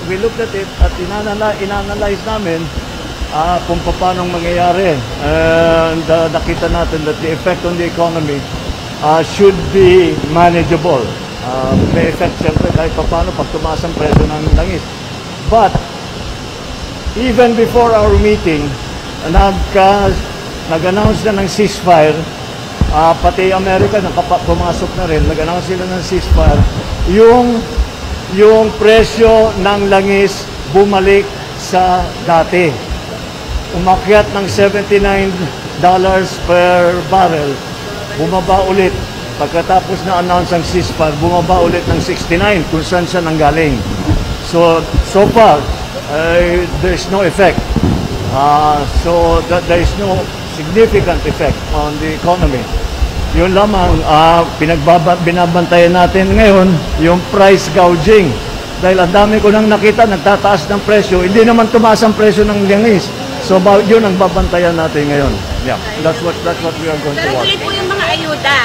we looked at it at inanalyze namin kung paano mangyayari. And nakita natin that the effect on the economy should be manageable. May effect siyempre kahit paano pag tumaas ang presyo ng langis. But even before our meeting, nag-announce na ng ceasefire. Pati Amerika pumasok na rin, nag-announce sila ng ceasefire. Yung presyo ng langis bumalik sa dati. Umakyat ng $79 per barrel, bumaba ulit. Pagkatapos na announce ang ceasefire, bumaba ulit ng 69 kung saan siya nanggaling. So far, there's no effect. So that there is no significant effect on the economy. Yun lamang, binabantayan natin ngayon yung price gouging. Dahil ang dami ko nang nakita, nagtataas ng presyo, hindi naman tumaas ang presyo ng langis. So yun ang babantayan natin ngayon. Yeah, that's what we are going to Pero watch. tuloy po yung mga ayuda.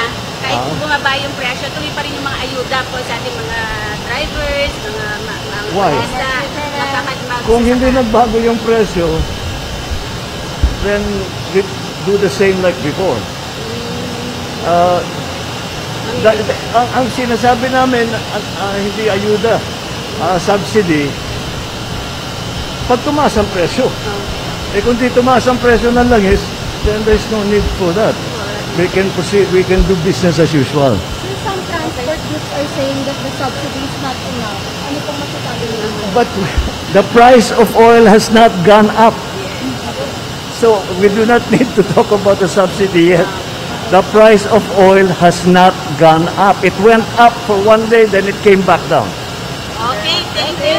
Kahit bumaba yung presyo, tuloy pa rin yung mga ayuda po sa ating mga drivers, mga Why? Kung hindi nagbago yung presyo, then we do the same like before. Ang sinasabi namin, hindi ayuda, subsidy, pag tumaas ang presyo. Kung di tumaas ang presyo ng langis, then there's no need for that. We can proceed, we can do business as usual. Some transport groups are saying that the subsidy is not enough. Ano pong masasabi niyo? But the price of oil has not gone up. So we do not need to talk about the subsidy yet. The price of oil has not gone up. It went up for one day, then it came back down. Okay, thank you.